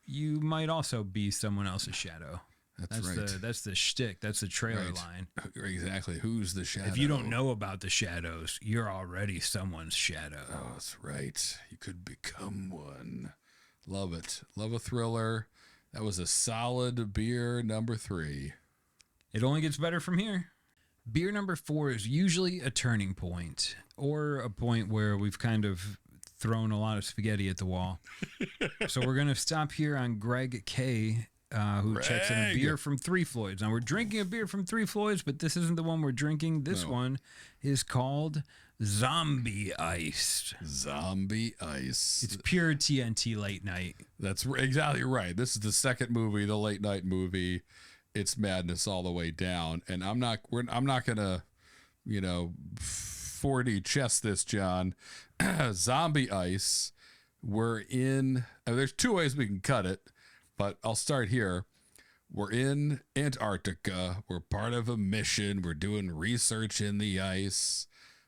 A: you might also be someone else's shadow. That's right. That's the shtick. That's the trailer line.
B: Exactly. Who's the shadow?
A: If you don't know about the shadows, you're already someone's shadow.
B: Oh, that's right. You could become one. Love it. Love a thriller. That was a solid beer number 3.
A: It only gets better from here. Beer number 4 is usually a turning point, or a point where we've kind of thrown a lot of spaghetti at the wall. So we're going to stop here on Greg K., who checks in a beer from 3 Floyds. Now, we're drinking a beer from 3 Floyds, but this isn't the one we're drinking. This one is called Zombie Ice.
B: Zombie Ice.
A: It's pure TNT late night.
B: That's exactly right. This is the second movie, the late night movie. It's madness all the way down. And I'm not going to, 4D chess this, John. Zombie Ice. There's 2 ways we can cut it, but I'll start here. We're in Antarctica. We're part of a mission. We're doing research in the ice.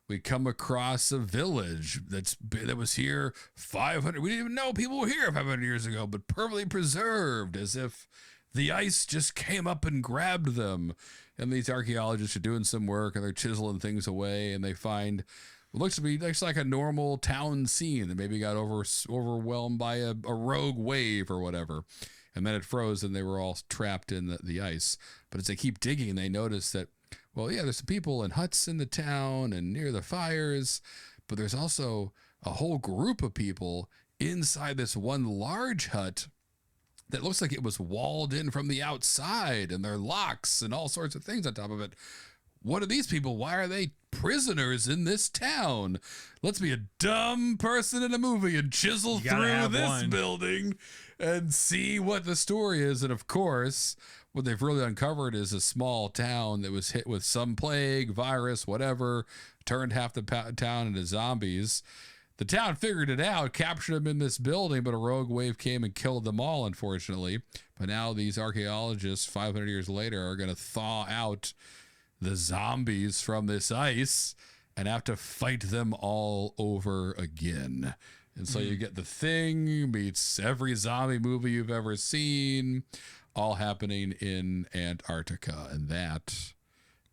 B: We come across a village that was here 500. We didn't even know people were here 500 years ago, but perfectly preserved, as if the ice just came up and grabbed them. And these archaeologists are doing some work, and they're chiseling things away, and they find what looks like a normal town scene that maybe got overwhelmed by a rogue wave or whatever. And then it froze, and they were all trapped in the ice. But as they keep digging, they notice that, there's some people in huts in the town and near the fires, but there's also a whole group of people inside this one large hut that looks like it was walled in from the outside, and there are locks and all sorts of things on top of it. What are these people? Why are they prisoners in this town. Let's be a dumb person in a movie and chisel through this building and see what the story is. And of course, what they've really uncovered is a small town that was hit with some plague, virus, whatever, turned half the town into zombies. The town figured it out, captured them in this building, but a rogue wave came and killed them all, unfortunately. But now these archaeologists, 500 years later, are going to thaw out the zombies from this ice and have to fight them all over again. And so you get The Thing meets every zombie movie you've ever seen, all happening in Antarctica. And that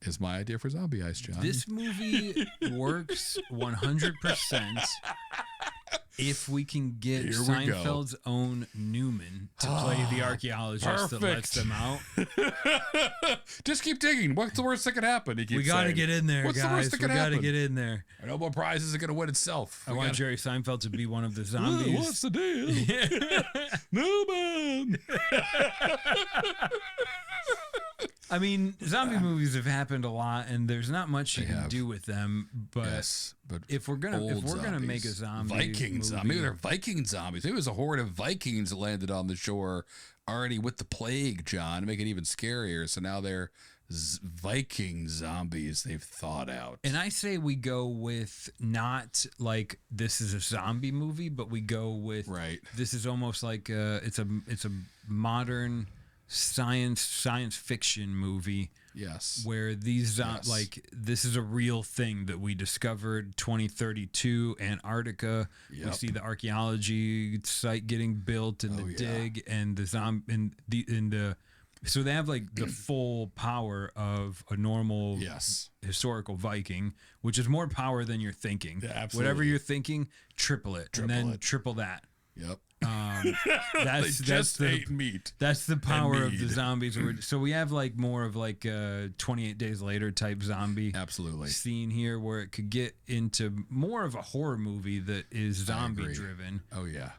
B: is my idea for Zombie Ice, John.
A: This movie works 100% if we can get Seinfeld's own Newman to play the archaeologist that lets them out.
B: Just keep digging. What's the worst that could happen?
A: We got to get in there,
B: What's
A: guys.
B: The worst that could happen?
A: We got to get in there.
B: A Nobel Prize isn't going to win itself.
A: I want Jerry Seinfeld to be one of the zombies.
B: What's the deal? Newman.
A: I mean, zombie movies have happened a lot, and there's not much you can do with them. But, if we're gonna make a zombie
B: Vikings,
A: movie,
B: maybe they're Viking zombies. Maybe it was a horde of Vikings that landed on the shore already with the plague, John, to make it even scarier. So now they're Viking zombies they've thought out.
A: And I say we go with not like this is a zombie movie, but we go with this is almost like it's a modern science fiction movie.
B: Yes.
A: Where these like this is a real thing that we discovered 2032 Antarctica.
B: Yep.
A: We see the archaeology site getting built and the dig and the so they have like the full power of a normal historical Viking, which is more power than you're thinking.
B: Yeah, absolutely.
A: Whatever you're thinking, triple it. Triple that.
B: Yep.
A: That's the
B: meat.
A: That's the power of the zombies. So we have like more of like a 28 Days Later type zombie scene here, where it could get into more of a horror movie that is zombie driven.
B: Oh yeah.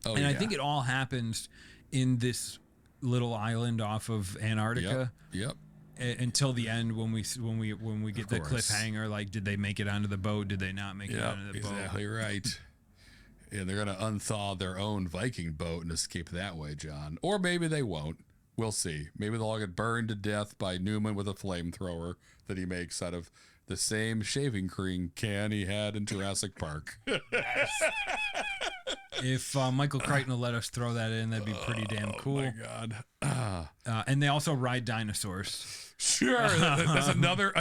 A: I think it all happens in this little island off of Antarctica.
B: Yep.
A: Until the end, when we get the cliffhanger, like, did they make it onto the boat? Did they not make it onto the boat?
B: Exactly right. And they're going to unthaw their own Viking boat and escape that way, John. Or maybe they won't. We'll see. Maybe they'll all get burned to death by Newman with a flamethrower that he makes out of the same shaving cream can he had in Jurassic Park.
A: If Michael Crichton will let us throw that in, that'd be pretty damn cool.
B: Oh, my God.
A: And they also ride dinosaurs.
B: Sure, that's another.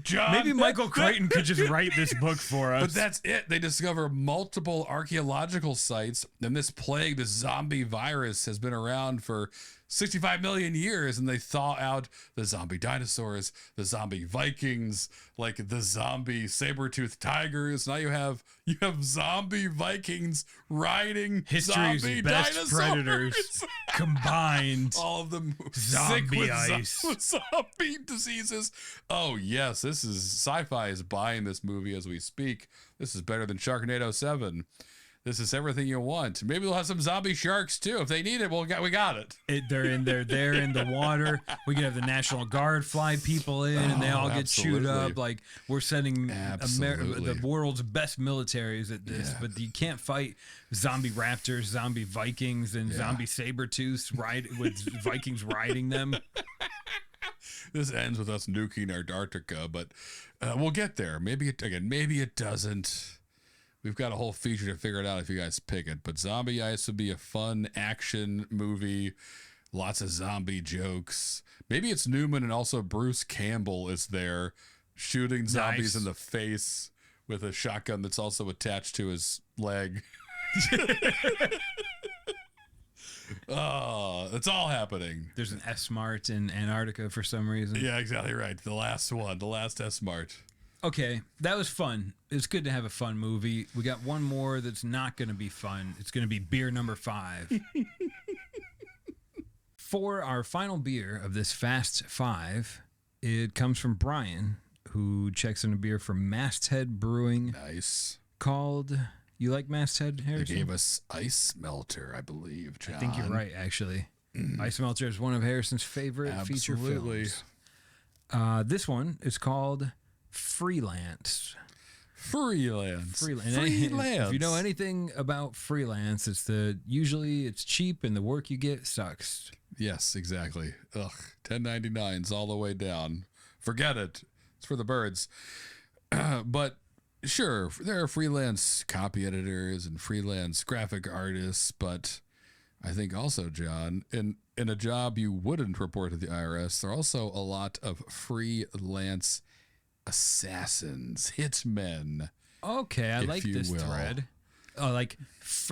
B: John.
A: Maybe Michael Crichton could just write this book for us.
B: But that's it. They discover multiple archaeological sites, and this plague, this zombie virus, has been around for 65 million years, and they thaw out the zombie dinosaurs, the zombie Vikings, like the zombie saber-toothed tigers. Now you have zombie Vikings riding
A: history's
B: zombie
A: best
B: dinosaurs.
A: Predators combined.
B: All of them
A: zombie ice,
B: zombie diseases. Oh yes, this is sci-fi is buying this movie as we speak. This is better than Sharknado 7. This is everything you want. Maybe they'll have some zombie sharks too. If they need it, we got it.
A: They're in the water. We can have the National Guard fly people in, and they all get chewed up. Like, we're sending the world's best militaries at this, but you can't fight zombie raptors, zombie Vikings, and zombie saber-tooths with Vikings riding them.
B: This ends with us nuking Antarctica, but we'll get there. Maybe it doesn't. We've got a whole feature to figure it out if you guys pick it. But Zombie Ice would be a fun action movie. Lots of zombie jokes. Maybe it's Newman and also Bruce Campbell is there shooting zombies in the face with a shotgun that's also attached to his leg. Oh, it's all happening.
A: There's an S-Mart in Antarctica for some reason.
B: Yeah, exactly right. The last S-Mart.
A: Okay, that was fun. It's good to have a fun movie. We got one more that's not going to be fun. It's going to be beer number 5. For our final beer of this Fast 5, it comes from Brian, who checks in a beer from Masthead Brewing.
B: Nice.
A: Called, you like Masthead, Harrison?
B: They gave us Ice Melter, I believe, John.
A: I think you're right, actually. Ice Melter is one of Harrison's favorite feature films. This one is called Freelance.
B: Freelance.
A: If you know anything about freelance, it's usually it's cheap and the work you get sucks.
B: Yes, exactly. Ugh, 1099s all the way down. Forget it. It's for the birds. But sure, there are freelance copy editors and freelance graphic artists, but I think also, John, in a job you wouldn't report to the IRS, there are also a lot of freelance assassins, hitmen.
A: Okay, I like this thread. Like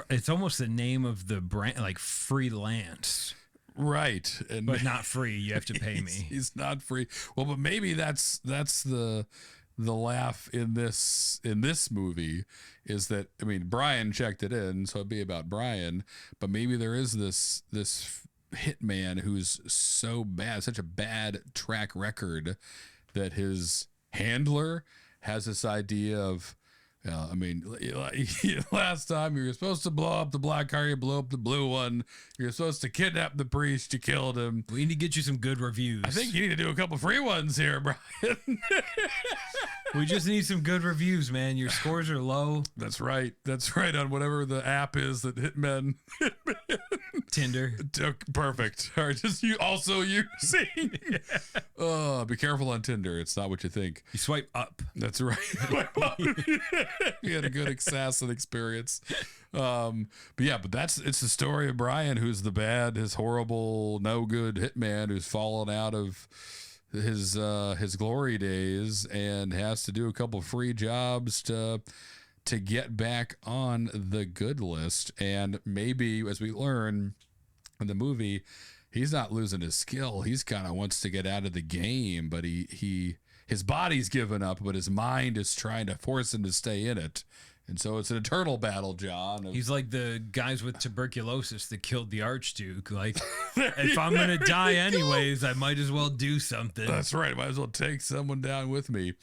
A: it's almost the name of the brand, like freelance.
B: Right,
A: but not free. You have to pay me.
B: He's not free. Well, but maybe that's the laugh in this movie is that, I mean, Brian checked it in, so it'd be about Brian, but maybe there is this hitman who's so bad, such a bad track record that his handler has this idea of, I mean, last time you were supposed to blow up the black car, you blew up the blue one. You're supposed to kidnap the priest, you killed him.
A: We need to get you some good reviews.
B: I think you need to do a couple free ones here, Brian.
A: We just need some good reviews, man. Your scores are low.
B: That's right. That's right. On whatever the app is that Hitmen.
A: Tinder.
B: Perfect. All right, just you also using. Oh, be careful on Tinder. It's not what you think.
A: You swipe up.
B: That's right. Swipe up. We had a good assassin experience. But it's the story of Brian, who's his horrible, no good hitman who's fallen out of his glory days and has to do a couple free jobs to get back on the good list. And maybe, as we learn in the movie, he's not losing his skill. He's kind of wants to get out of the game, but his body's given up, but his mind is trying to force him to stay in it. And so it's an eternal battle, John.
A: He's like the guys with tuberculosis that killed the Archduke. Like, if I'm going to die anyways, I might as well do something.
B: That's right. Might as well take someone down with me.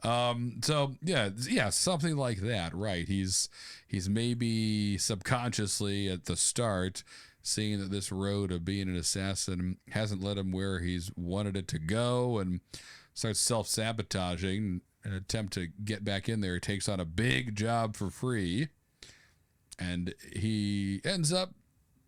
B: So yeah, something like that, right? He's maybe subconsciously at the start seeing that this road of being an assassin hasn't led him where he's wanted it to go, and starts self-sabotaging an attempt to get back in there. He takes on a big job for free, and he ends up,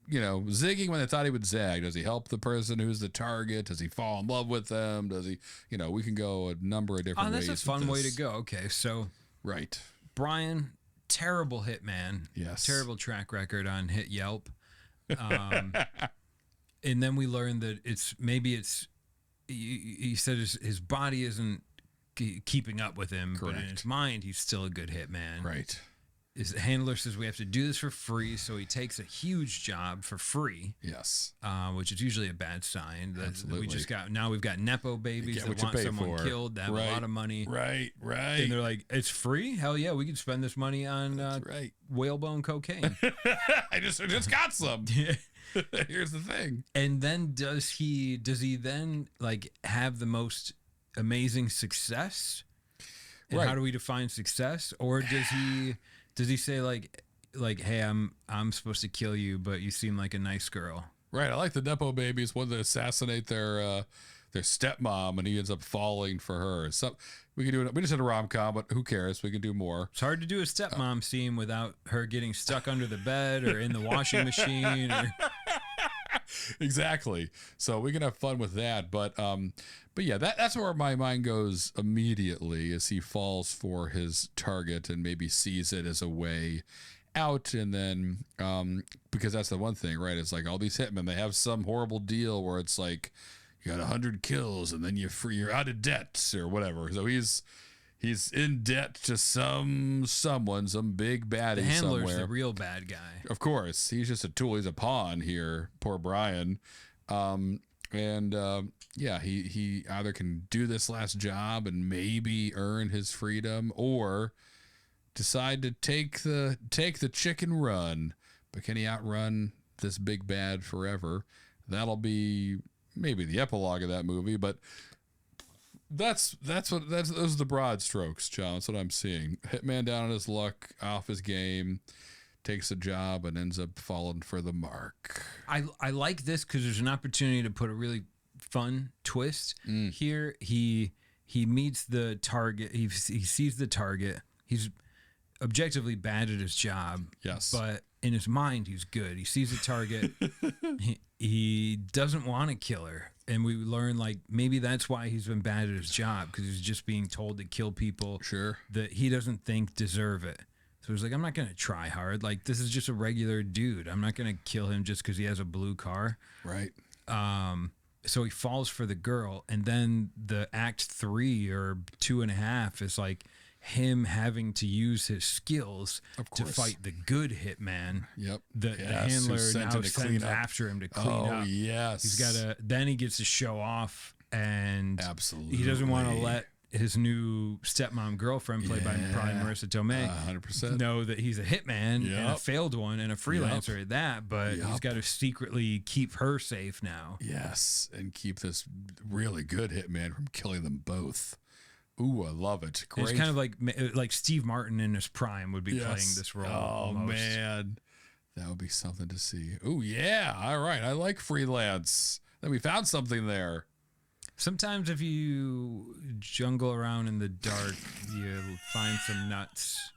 B: zigging when they thought he would zag. Does he help the person who's the target? Does he fall in love with them? Does he, we can go a number of different ways.
A: That's a fun way to go. Okay, so
B: right, Brian,
A: terrible hitman.
B: Yes,
A: terrible track record on Hit Yelp. And then we learned that he said his body isn't keeping up with him.
B: Correct.
A: But in his mind, he's still a good hitman.
B: Right.
A: His handler says we have to do this for free, so he takes a huge job for free.
B: Yes.
A: Which is usually a bad sign.
B: Absolutely.
A: We've got Nepo babies that want someone killed, that have a lot of money.
B: Right.
A: And they're like, it's free? Hell yeah, we can spend this money on whalebone cocaine.
B: I just got some. Here's the thing.
A: And then does he then like have the most amazing success? And how do we define success? Or does he say like, hey, I'm supposed to kill you, but you seem like a nice girl?
B: Right. I like the Nepo babies when they assassinate their stepmom, and he ends up falling for her. So we can do it. We just had a rom-com, but who cares? We can do more.
A: It's hard to do a stepmom scene without her getting stuck under the bed or in the washing machine.
B: Exactly. So we can have fun with that. But yeah, that's where my mind goes immediately, as he falls for his target and maybe sees it as a way out. And then because that's the one thing, right? It's like all these hitmen, they have some horrible deal where it's like you got 100 kills and then you're out of debt or whatever. So he's in debt to some big baddie.
A: The handler's
B: somewhere.
A: The real bad guy.
B: Of course, he's just a tool. He's a pawn here. Poor Brian. He either can do this last job and maybe earn his freedom, or decide to take the chicken run. But can he outrun this big bad forever? That'll be maybe the epilogue of that movie, but those are the broad strokes, John. That's what I'm seeing. Hitman down on his luck, off his game, takes a job and ends up falling for the mark.
A: I like this because there's an opportunity to put a really fun twist. Here, he meets the target. He sees the target. He's objectively bad at his job.
B: Yes.
A: But in his mind, he's good. He sees the target. he doesn't want to kill her. And we learn, like, maybe that's why he's been bad at his job, because he's just being told to kill people that he doesn't think deserve it. So he's like, I'm not going to try hard. Like, this is just a regular dude. I'm not going to kill him just because he has a blue car.
B: Right.
A: So he falls for the girl. And then the act 3 or 2.5 is like him having to use his skills to fight the good hitman.
B: Yep.
A: The handler now sends after him to clean up.
B: Oh, yes.
A: He's got to, then he gets to show off, and
B: absolutely
A: he doesn't want to let his new stepmom girlfriend, played by probably Marissa Tomei,
B: 100%,
A: know that he's a hitman and a failed one and a freelancer at that, but he's got to secretly keep her safe now.
B: Yes, and keep this really good hitman from killing them both. Ooh, I love it. Great.
A: It's kind of like Steve Martin in his prime would be playing this role.
B: Oh, almost. Man. That would be something to see. Oh, yeah. All right. I like freelance. Then we found something there.
A: Sometimes if you jungle around in the dark, you find some nuts.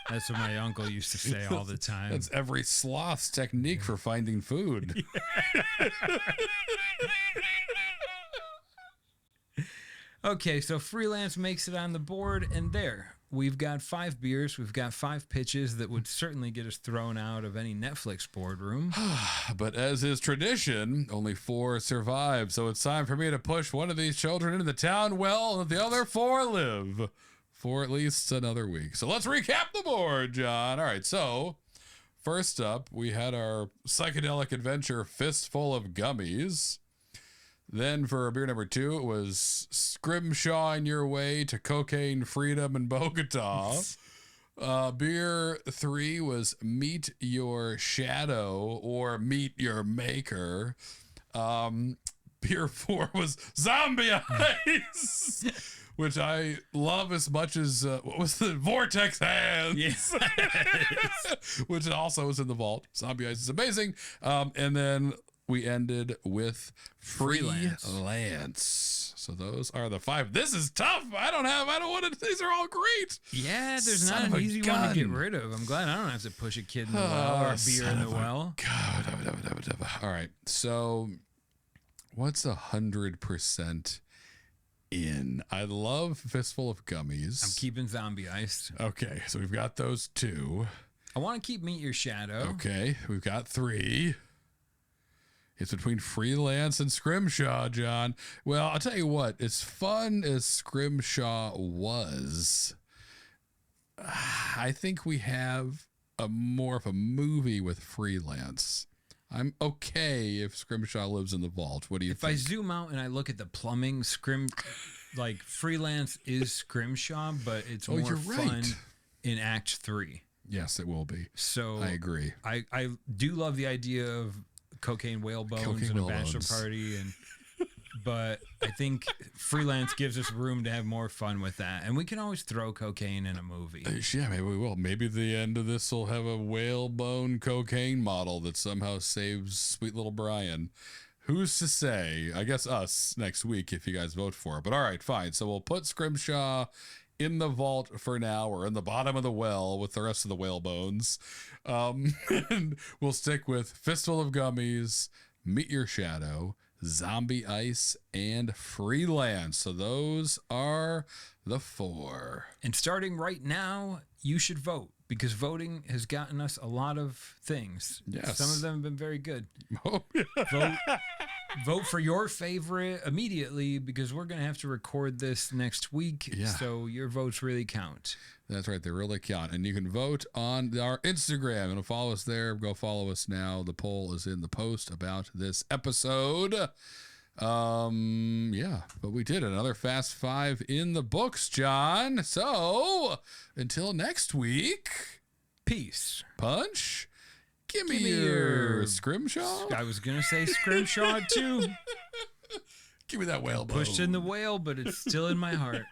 A: That's what my uncle used to say all the time.
B: That's every sloth's technique for finding food.
A: Okay, so freelance makes it on the board, and there. We've got 5 beers. We've got 5 pitches that would certainly get us thrown out of any Netflix boardroom.
B: But as is tradition, only 4 survive. So it's time for me to push one of these children into the town well, and the other 4 live for at least another week. So let's recap the board, John. All right, so first up, we had our psychedelic adventure, Fistful of Gummies. Then for beer number 2, it was Scrimshaw in Your Way to Cocaine Freedom in Bogota. Beer 3 was Meet Your Shadow or Meet Your Maker. Beer 4 was Zombie Eyes, which I love as much as, what was the Vortex Hands? Yes. Which also was in the vault. Zombie Eyes is amazing. And then we ended with freelance. So those are the 5. This is tough. I don't want to. These are all great.
A: Yeah, there's not an easy one to get rid of. I'm glad I don't have to push a kid in the well or a beer in the well.
B: God. All right. So what's 100% in? I love Fistful of Gummies.
A: I'm keeping Zombie Iced.
B: Okay. So we've got those 2.
A: I want to keep Meet Your Shadow.
B: Okay. We've got 3. It's between freelance and Scrimshaw, John. Well, I'll tell you what, as fun as Scrimshaw was, I think we have more of a movie with freelance. I'm okay if Scrimshaw lives in the vault. What do you think?
A: If I zoom out and I look at the plumbing, freelance is Scrimshaw, but it's more fun in Act 3.
B: Yes, it will be.
A: So
B: I agree.
A: I do love the idea of cocaine whale bones and a bachelor party, but I think freelance gives us room to have more fun with that, and we can always throw cocaine in a movie.
B: Yeah, maybe we will. Maybe the end of this will have a whale bone cocaine model that somehow saves sweet little Brian. Who's to say? I guess us next week if you guys vote for it. But all right, fine. So we'll put Scrimshaw in the vault for now, or in the bottom of the well with the rest of the whale bones. And we'll stick with Fistful of Gummies, Meet Your Shadow, Zombie Ice, and Freelance. So those are the 4.
A: And starting right now, you should vote, because voting has gotten us a lot of things.
B: Yes.
A: Some of them have been very good.
B: Oh, yeah.
A: Vote for your favorite immediately, because we're going to have to record this next week.
B: Yeah.
A: So your votes really count.
B: That's right. They really count. And you can vote on our Instagram and follow us there. Go follow us now. The poll is in the post about this episode. Yeah, but we did another Fast 5 in the books, John. So until next week,
A: peace.
B: Punch. Give me your Scrimshaw.
A: I was going to say Scrimshaw too.
B: Give me that whale bone.
A: Pushed in the whale, but it's still in my heart.